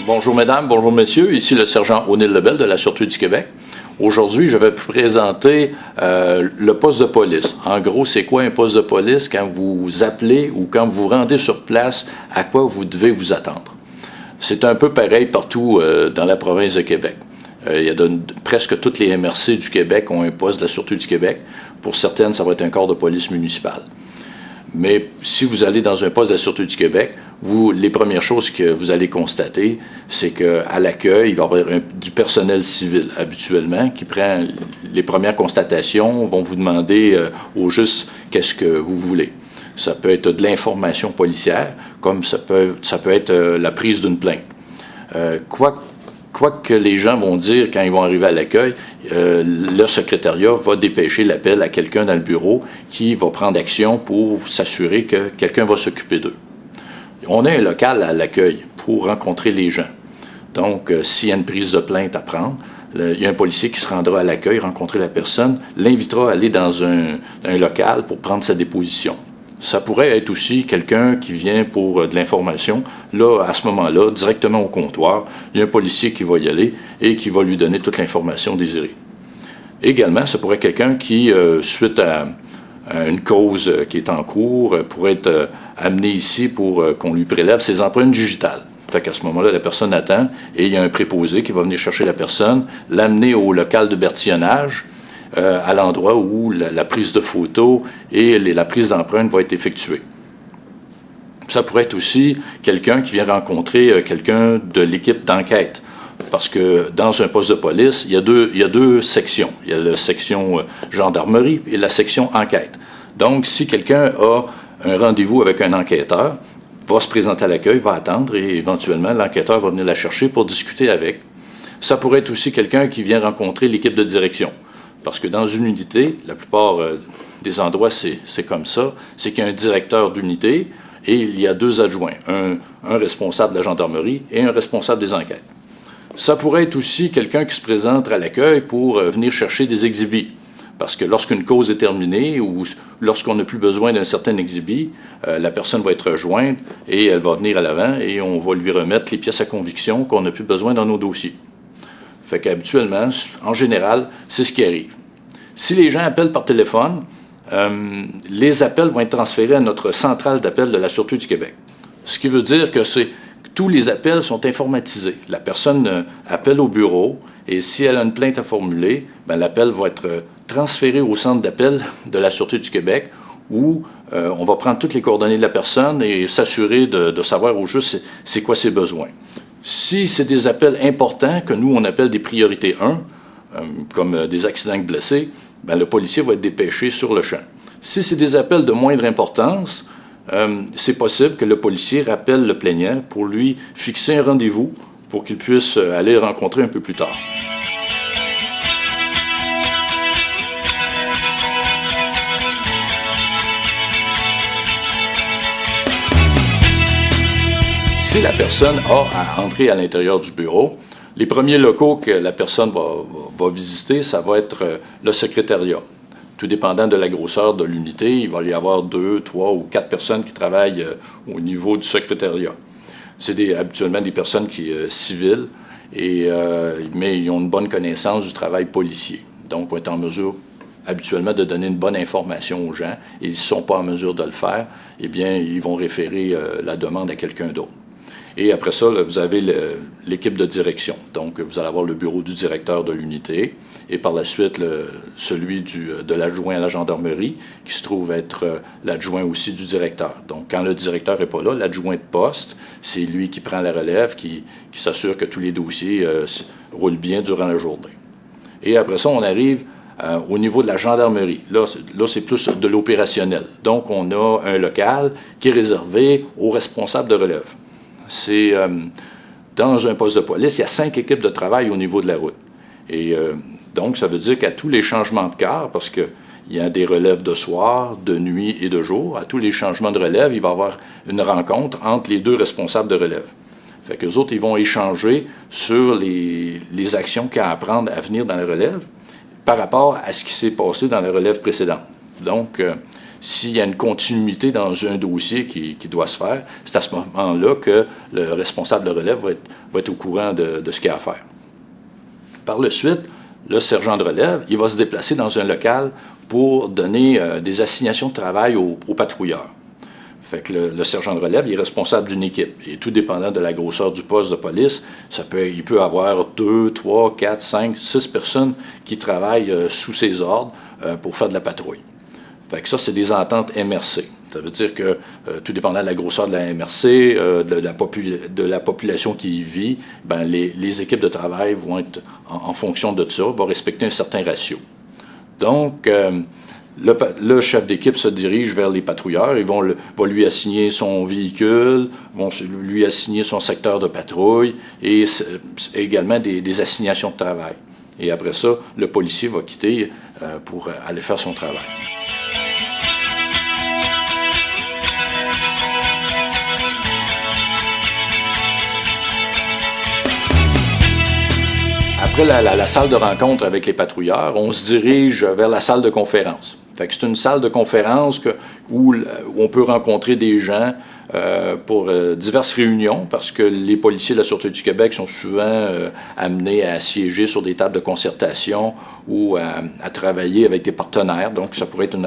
Bonjour mesdames, bonjour messieurs, ici le sergent O'Neill Lebel de la Sûreté du Québec. Aujourd'hui, je vais vous présenter le poste de police. En gros, c'est quoi un poste de police quand vous appelez ou quand vous vous rendez sur place, à quoi vous devez vous attendre. C'est un peu pareil partout dans la province de Québec. Presque toutes les MRC du Québec ont un poste de la Sûreté du Québec. Pour certaines, ça va être un corps de police municipal. Mais si vous allez dans un poste de la Sûreté du Québec, les premières choses que vous allez constater, c'est qu'à l'accueil, il va y avoir du personnel civil habituellement qui prend les premières constatations, vont vous demander au juste qu'est-ce que vous voulez. Ça peut être de l'information policière, comme ça peut être la prise d'une plainte. Quoi que les gens vont dire quand ils vont arriver à l'accueil, le secrétariat va dépêcher l'appel à quelqu'un dans le bureau qui va prendre action pour s'assurer que quelqu'un va s'occuper d'eux. On a un local à l'accueil pour rencontrer les gens. Donc, s'il y a une prise de plainte à prendre, il y a un policier qui se rendra à l'accueil, rencontrer la personne, l'invitera à aller dans un local pour prendre sa déposition. Ça pourrait être aussi quelqu'un qui vient pour de l'information. Là, à ce moment-là, directement au comptoir, il y a un policier qui va y aller et qui va lui donner toute l'information désirée. Également, ça pourrait être quelqu'un qui, suite à une cause qui est en cours, pourrait être amené ici pour qu'on lui prélève ses empreintes digitales. Fait qu'à ce moment-là, la personne attend et il y a un préposé qui va venir chercher la personne, l'amener au local de bertillonnage, à l'endroit où la prise de photos et la prise d'empreinte va être effectuée. Ça pourrait être aussi quelqu'un qui vient rencontrer quelqu'un de l'équipe d'enquête. Parce que dans un poste de police, il y a deux sections. Il y a la section gendarmerie et la section enquête. Donc, si quelqu'un a un rendez-vous avec un enquêteur, va se présenter à l'accueil, va attendre et éventuellement, l'enquêteur va venir la chercher pour discuter avec. Ça pourrait être aussi quelqu'un qui vient rencontrer l'équipe de direction. Parce que dans une unité, la plupart des endroits, c'est comme ça, c'est qu'il y a un directeur d'unité et il y a deux adjoints, un responsable de la gendarmerie et un responsable des enquêtes. Ça pourrait être aussi quelqu'un qui se présente à l'accueil pour venir chercher des exhibits. Parce que lorsqu'une cause est terminée ou lorsqu'on n'a plus besoin d'un certain exhibit, la personne va être rejointe et elle va venir à l'avant et on va lui remettre les pièces à conviction qu'on n'a plus besoin dans nos dossiers. Fait qu'habituellement, en général, c'est ce qui arrive. Si les gens appellent par téléphone, les appels vont être transférés à notre centrale d'appel de la Sûreté du Québec. Ce qui veut dire que tous les appels sont informatisés. La personne appelle au bureau et si elle a une plainte à formuler, l'appel va être transféré au centre d'appel de la Sûreté du Québec où on va prendre toutes les coordonnées de la personne et s'assurer de savoir au juste c'est quoi ses besoins. Si c'est des appels importants, que nous, on appelle des priorités 1, comme des accidents blessés, le policier va être dépêché sur le champ. Si c'est des appels de moindre importance, c'est possible que le policier rappelle le plaignant pour lui fixer un rendez-vous pour qu'il puisse aller rencontrer un peu plus tard. Si la personne a à entrer à l'intérieur du bureau, les premiers locaux que la personne va visiter, ça va être le secrétariat. Tout dépendant de la grosseur de l'unité, il va y avoir 2, 3 ou 4 personnes qui travaillent au niveau du secrétariat. C'est habituellement des personnes civiles, mais ils ont une bonne connaissance du travail policier. Donc, vont être en mesure habituellement de donner une bonne information aux gens. Et s'ils ne sont pas en mesure de le faire, eh bien, ils vont référer la demande à quelqu'un d'autre. Et après ça, là, vous avez l'équipe de direction. Donc, vous allez avoir le bureau du directeur de l'unité et par la suite, celui de l'adjoint à la gendarmerie, qui se trouve être l'adjoint aussi du directeur. Donc, quand le directeur n'est pas là, l'adjoint de poste, c'est lui qui prend la relève, qui s'assure que tous les dossiers roulent bien durant la journée. Et après ça, on arrive au niveau de la gendarmerie. Là, c'est plus de l'opérationnel. Donc, on a un local qui est réservé aux responsables de relève. C'est dans un poste de police, il y a 5 équipes de travail au niveau de la route. Et donc, ça veut dire qu'à tous les changements de quart, parce qu'il y a des relèves de soir, de nuit et de jour, à tous les changements de relève, il va y avoir une rencontre entre les 2 responsables de relève. Fait qu'eux autres, ils vont échanger sur les actions qu'il y a à prendre à venir dans la relève par rapport à ce qui s'est passé dans la relève précédente. Donc, s'il y a une continuité dans un dossier qui doit se faire, c'est à ce moment-là que le responsable de relève va être au courant de ce qu'il y a à faire. Par la suite, le sergent de relève, il va se déplacer dans un local pour donner des assignations de travail aux patrouilleurs. Fait que le sergent de relève, il est responsable d'une équipe. Et tout dépendant de la grosseur du poste de police, il peut avoir 2, 3, 4, 5, 6 personnes qui travaillent sous ses ordres pour faire de la patrouille. Fait que ça, c'est des ententes MRC. Ça veut dire que, tout dépendant de la grosseur de la MRC, de la population qui y vit, ben les équipes de travail vont être, en fonction de ça, vont respecter un certain ratio. Donc, le chef d'équipe se dirige vers les patrouilleurs. Ils vont lui assigner son véhicule, vont lui assigner son secteur de patrouille et également des assignations de travail. Et après ça, le policier va quitter pour aller faire son travail. Après la salle de rencontre avec les patrouilleurs, on se dirige vers la salle de conférence. Fait que c'est une salle de conférence où on peut rencontrer des gens pour diverses réunions, parce que les policiers de la Sûreté du Québec sont souvent amenés à siéger sur des tables de concertation ou à travailler avec des partenaires. Donc, ça pourrait être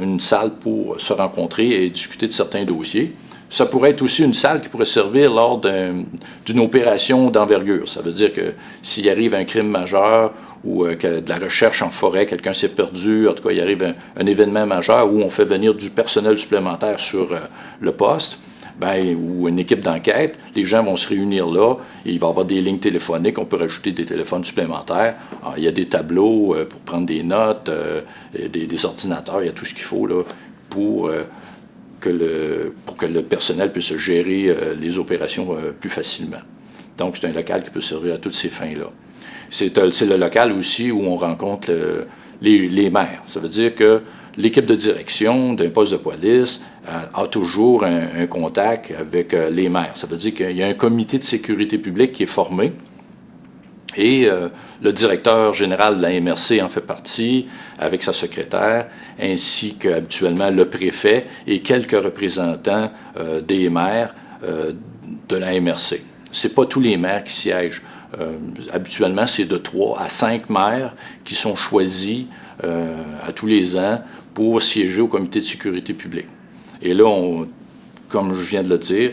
une salle pour se rencontrer et discuter de certains dossiers. Ça pourrait être aussi une salle qui pourrait servir lors d'une opération d'envergure. Ça veut dire que s'il arrive un crime majeur ou de la recherche en forêt, quelqu'un s'est perdu, en tout cas, il arrive un événement majeur où on fait venir du personnel supplémentaire sur le poste, ou une équipe d'enquête, les gens vont se réunir là, et il va y avoir des lignes téléphoniques, on peut rajouter des téléphones supplémentaires. Alors, il y a des tableaux pour prendre des notes, des ordinateurs, il y a tout ce qu'il faut là, pour que le personnel puisse gérer les opérations plus facilement. Donc, c'est un local qui peut servir à toutes ces fins-là. C'est le local aussi où on rencontre les maires. Ça veut dire que l'équipe de direction d'un poste de police a toujours un contact avec les maires. Ça veut dire qu'il y a un comité de sécurité publique qui est formé et le directeur général de la MRC en fait partie avec sa secrétaire, ainsi qu'habituellement le préfet et quelques représentants des maires de la MRC. C'est pas tous les maires qui siègent. Habituellement, c'est de 3 à 5 maires qui sont choisis à tous les ans pour siéger au comité de sécurité publique. Et là, comme je viens de le dire,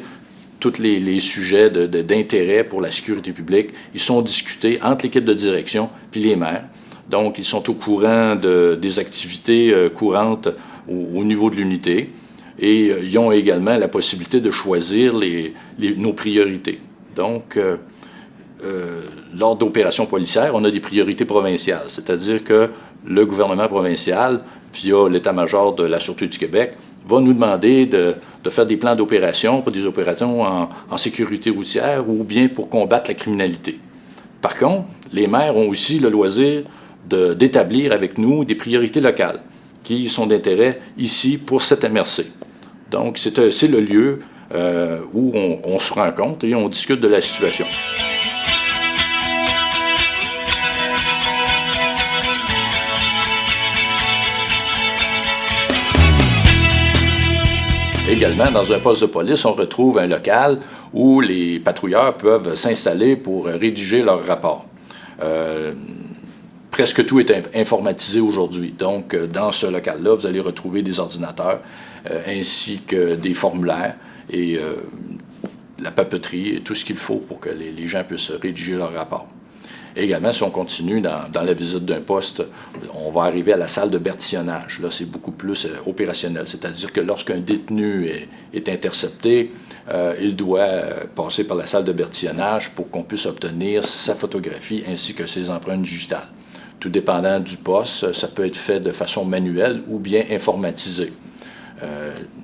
tous les sujets d'intérêt pour la sécurité publique, ils sont discutés entre l'équipe de direction puis les maires. Donc, ils sont au courant des activités courantes au niveau de l'unité et ils ont également la possibilité de choisir nos priorités. Donc, lors d'opérations policières, on a des priorités provinciales, c'est-à-dire que le gouvernement provincial, via l'état-major de la Sûreté du Québec, va nous demander de faire des plans d'opération pour des opérations en sécurité routière ou bien pour combattre la criminalité. Par contre, les maires ont aussi le loisir d'établir avec nous des priorités locales qui sont d'intérêt ici pour cette MRC. Donc, c'est le lieu où on se rencontre et on discute de la situation. Également, dans un poste de police, on retrouve un local où les patrouilleurs peuvent s'installer pour rédiger leur rapport. Presque tout est informatisé aujourd'hui. Donc, dans ce local-là, vous allez retrouver des ordinateurs ainsi que des formulaires et la papeterie et tout ce qu'il faut pour que les gens puissent rédiger leur rapport. Également, si on continue dans la visite d'un poste, on va arriver à la salle de bertillonnage. Là, c'est beaucoup plus opérationnel. C'est-à-dire que lorsqu'un détenu est intercepté, il doit passer par la salle de bertillonnage pour qu'on puisse obtenir sa photographie ainsi que ses empreintes digitales. Tout dépendant du poste, ça peut être fait de façon manuelle ou bien informatisée.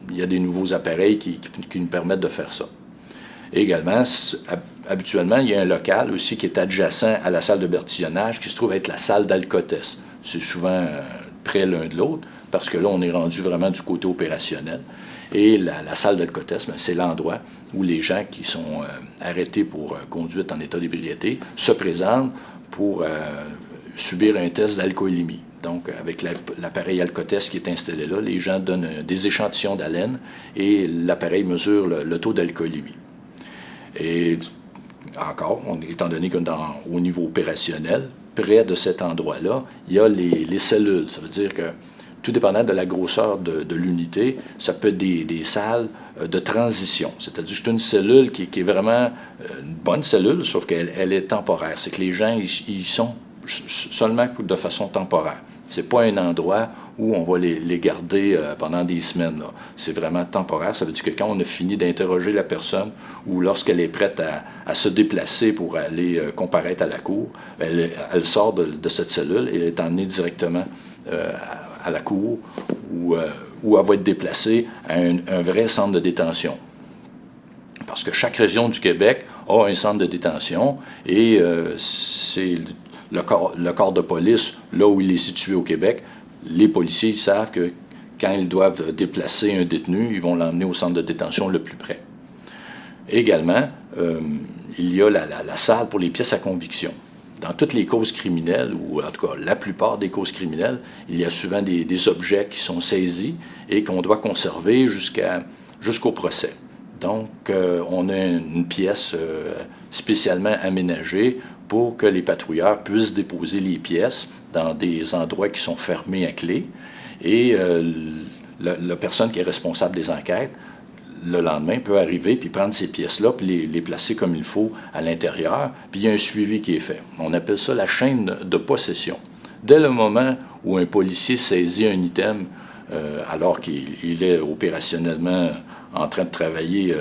Il y a des nouveaux appareils qui nous permettent de faire ça. Également, habituellement, il y a un local aussi qui est adjacent à la salle de bertillonnage qui se trouve être la salle d'Alcotest. C'est souvent près l'un de l'autre parce que là, on est rendu vraiment du côté opérationnel. Et la salle d'Alcotest, c'est l'endroit où les gens qui sont arrêtés pour conduite en état d'ébriété se présentent pour subir un test d'alcoolémie. Donc, avec l'appareil alcotest qui est installé là, les gens donnent des échantillons d'haleine et l'appareil mesure le taux d'alcoolémie. Et encore, étant donné qu'au niveau opérationnel, près de cet endroit-là, il y a les cellules. Ça veut dire que, tout dépendant de la grosseur de l'unité, ça peut être des salles de transition. C'est-à-dire juste une cellule qui est vraiment une bonne cellule, sauf qu'elle est temporaire. C'est que les gens y sont seulement de façon temporaire. C'est pas un endroit où on va les garder pendant des semaines, là. C'est vraiment temporaire. Ça veut dire que quand on a fini d'interroger la personne ou lorsqu'elle est prête à se déplacer pour aller comparaître à la cour, elle sort de cette cellule et elle est emmenée directement à la cour où elle va être déplacée à un vrai centre de détention. Parce que chaque région du Québec a un centre de détention et c'est le corps de police, là où il est situé au Québec, les policiers savent que quand ils doivent déplacer un détenu, ils vont l'emmener au centre de détention le plus près. Également, il y a la salle pour les pièces à conviction. Dans toutes les causes criminelles, ou en tout cas la plupart des causes criminelles, il y a souvent des objets qui sont saisis et qu'on doit conserver jusqu'au procès. Donc, on a une pièce spécialement aménagée pour que les patrouilleurs puissent déposer les pièces dans des endroits qui sont fermés à clé. Et la personne qui est responsable des enquêtes, le lendemain, peut arriver puis prendre ces pièces-là puis les placer comme il faut à l'intérieur. Puis il y a un suivi qui est fait. On appelle ça la chaîne de possession. Dès le moment où un policier saisit un item alors qu'il est opérationnellement en train de travailler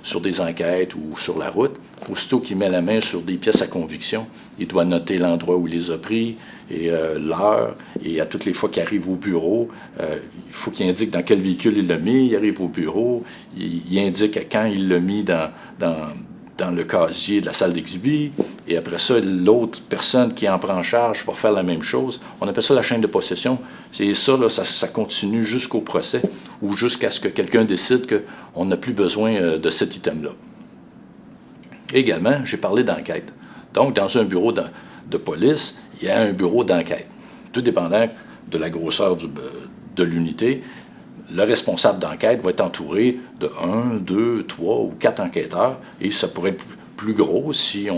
sur des enquêtes ou sur la route, aussitôt qu'il met la main sur des pièces à conviction, il doit noter l'endroit où il les a pris et l'heure. Et à toutes les fois qu'il arrive au bureau, il faut qu'il indique dans quel véhicule il l'a mis. Il arrive au bureau, il indique quand il l'a mis dans le casier de la salle d'exhibit. Et après ça, l'autre personne qui en prend charge va faire la même chose. On appelle ça la chaîne de possession. C'est ça, là, ça continue jusqu'au procès ou jusqu'à ce que quelqu'un décide qu'on n'a plus besoin de cet item-là. Également, j'ai parlé d'enquête. Donc, dans un bureau de police, il y a un bureau d'enquête. Tout dépendant de la grosseur de l'unité, le responsable d'enquête va être entouré de 1, 2, 3 ou 4 enquêteurs, et ça pourrait être plus gros si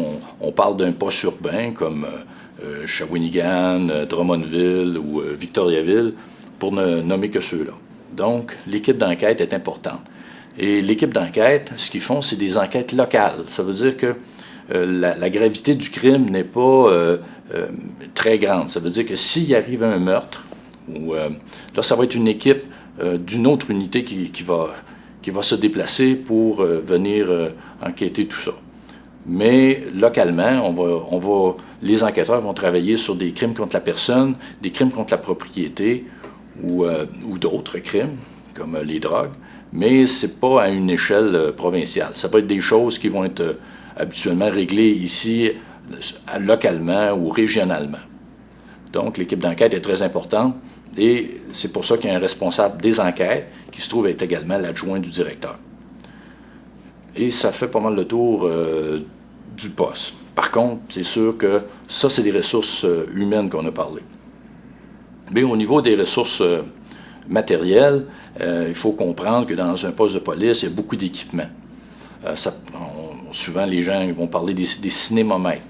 on parle d'un poste urbain comme Shawinigan, Drummondville ou Victoriaville, pour ne nommer que ceux-là. Donc, l'équipe d'enquête est importante. Et l'équipe d'enquête, ce qu'ils font, c'est des enquêtes locales. Ça veut dire que la gravité du crime n'est pas très grande. Ça veut dire que s'il arrive un meurtre, là, ça va être une équipe d'une autre unité qui va se déplacer pour venir enquêter tout ça. Mais localement, les enquêteurs vont travailler sur des crimes contre la personne, des crimes contre la propriété ou d'autres crimes, comme les drogues, mais ce n'est pas à une échelle provinciale. Ça peut être des choses qui vont être habituellement réglées ici, localement ou régionalement. Donc, l'équipe d'enquête est très importante et c'est pour ça qu'il y a un responsable des enquêtes qui se trouve être également l'adjoint du directeur. Et ça fait pas mal le tour du poste. Par contre, c'est sûr que ça, c'est des ressources humaines qu'on a parlé. Mais au niveau des ressources matérielles, il faut comprendre que dans un poste de police, il y a beaucoup d'équipements. Souvent, les gens vont parler des cinémomètres,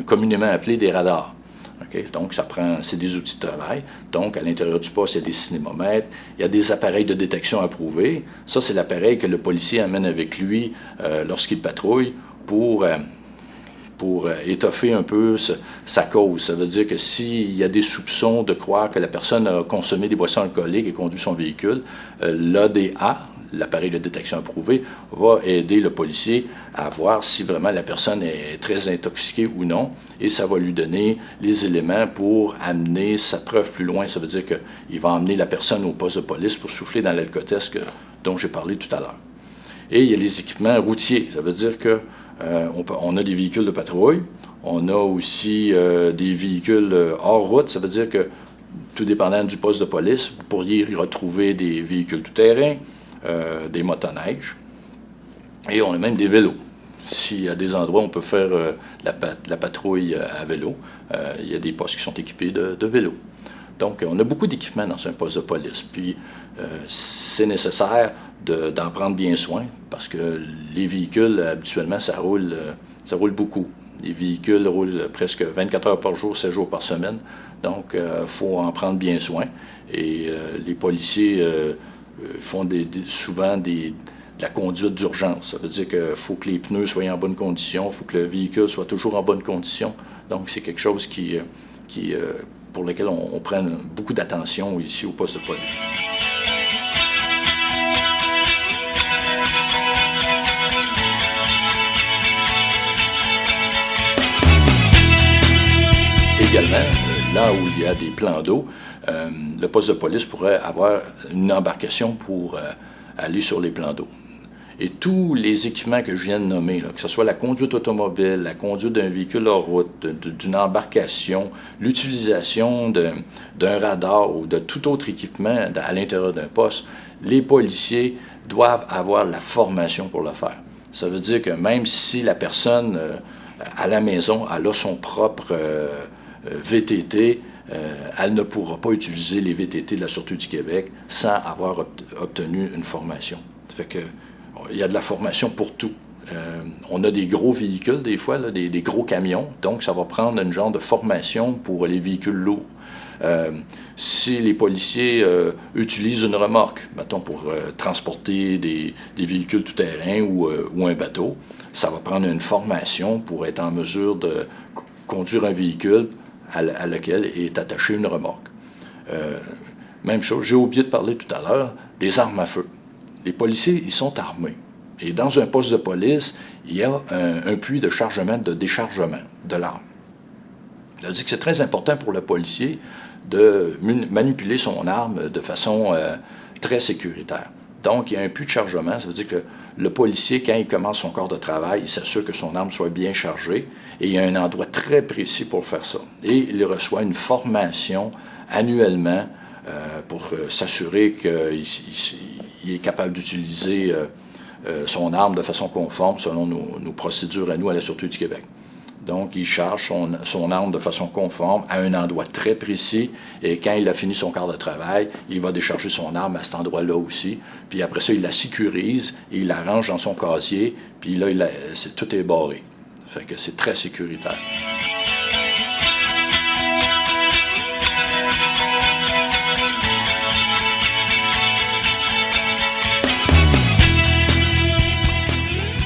communément appelés des radars. Okay? Donc, c'est des outils de travail. Donc, à l'intérieur du poste, il y a des cinémomètres, il y a des appareils de détection approuvés. Ça, c'est l'appareil que le policier amène avec lui lorsqu'il patrouille pour étoffer un peu sa cause. Ça veut dire que s'il y a des soupçons de croire que la personne a consommé des boissons alcooliques et conduit son véhicule, l'ADA, l'appareil de détection approuvé, va aider le policier à voir si vraiment la personne est très intoxiquée ou non, et ça va lui donner les éléments pour amener sa preuve plus loin. Ça veut dire qu'il va emmener la personne au poste de police pour souffler dans l'alcotest dont j'ai parlé tout à l'heure. Et il y a les équipements routiers. Ça veut dire que on a des véhicules de patrouille, on a aussi des véhicules hors route. Ça veut dire que, tout dépendant du poste de police, vous pourriez y retrouver des véhicules tout-terrain, des motoneiges, et on a même des vélos. S'il y a des endroits où on peut faire la patrouille à vélo, il y a des postes qui sont équipés de vélos. Donc, on a beaucoup d'équipements dans un poste de police. Puis, c'est nécessaire d'en prendre bien soin parce que les véhicules, habituellement, ça roule beaucoup. Les véhicules roulent presque 24 heures par jour, 7 jours par semaine. Donc, il faut en prendre bien soin. Et les policiers font souvent de la conduite d'urgence. Ça veut dire qu'il faut que les pneus soient en bonne condition, il faut que le véhicule soit toujours en bonne condition. Donc, c'est quelque chose pour lequel on prend beaucoup d'attention ici au poste de police. Également, là où il y a des plans d'eau, le poste de police pourrait avoir une embarcation pour aller sur les plans d'eau. Et tous les équipements que je viens de nommer, là, que ce soit la conduite automobile, la conduite d'un véhicule hors route, d'une embarcation, l'utilisation d'un radar ou de tout autre équipement à l'intérieur d'un poste, les policiers doivent avoir la formation pour le faire. Ça veut dire que même si la personne à la maison, elle a son propre VTT, elle ne pourra pas utiliser les VTT de la Sûreté du Québec sans avoir obtenu une formation. Ça fait que il y a de la formation pour tout. On a des gros véhicules, des fois, là, des gros camions, donc ça va prendre une genre de formation pour les véhicules lourds. Si les policiers utilisent une remorque, mettons pour transporter des véhicules tout-terrain ou un bateau, ça va prendre une formation pour être en mesure de conduire un véhicule à lequel est attachée une remorque. Même chose, j'ai oublié de parler tout à l'heure des armes à feu. Les policiers, ils sont armés. Et dans un poste de police, il y a un puits de chargement, de déchargement de l'arme. Ça veut dire que c'est très important pour le policier de manipuler son arme de façon très sécuritaire. Donc, il y a un puits de chargement. Ça veut dire que le policier, quand il commence son corps de travail, il s'assure que son arme soit bien chargée. Et il y a un endroit très précis pour faire ça. Et il reçoit une formation annuellement pour s'assurer qu'il est capable d'utiliser son arme de façon conforme selon nos procédures à nous, à la Sûreté du Québec. Donc, il charge son arme de façon conforme à un endroit très précis et quand il a fini son quart de travail, il va décharger son arme à cet endroit-là aussi. Puis après ça, il la sécurise et il la range dans son casier. Puis là, tout est barré. Ça fait que c'est très sécuritaire.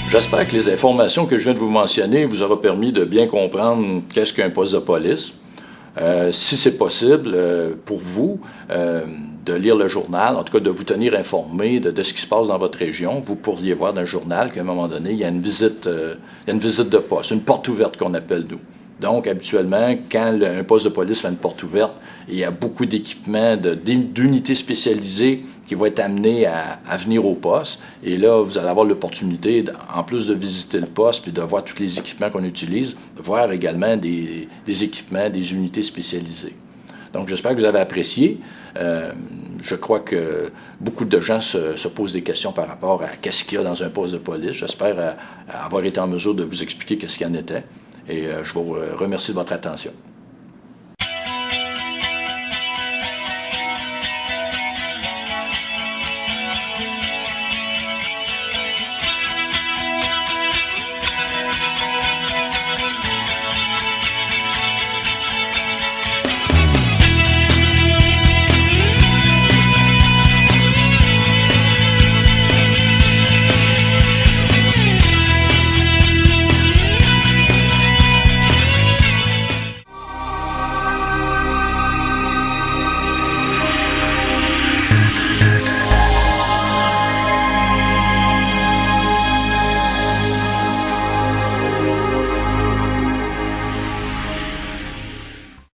J'espère que les informations que je viens de vous mentionner vous auront permis de bien comprendre qu'est-ce qu'un poste de police. Si c'est possible pour vous de lire le journal, en tout cas de vous tenir informé de ce qui se passe dans votre région, vous pourriez voir dans le journal qu'à un moment donné, il y a une visite de poste, une porte ouverte qu'on appelle nous. Donc, habituellement, quand un poste de police fait une porte ouverte, il y a beaucoup d'équipements, d'unités spécialisées qui vont être amenées à venir au poste. Et là, vous allez avoir l'opportunité, en plus de visiter le poste puis de voir tous les équipements qu'on utilise, de voir également des équipements, des unités spécialisées. Donc, j'espère que vous avez apprécié. Je crois que beaucoup de gens se posent des questions par rapport à qu'est-ce qu'il y a dans un poste de police. J'espère avoir été en mesure de vous expliquer qu'est-ce qu'il y en était. Et je vous remercie de votre attention.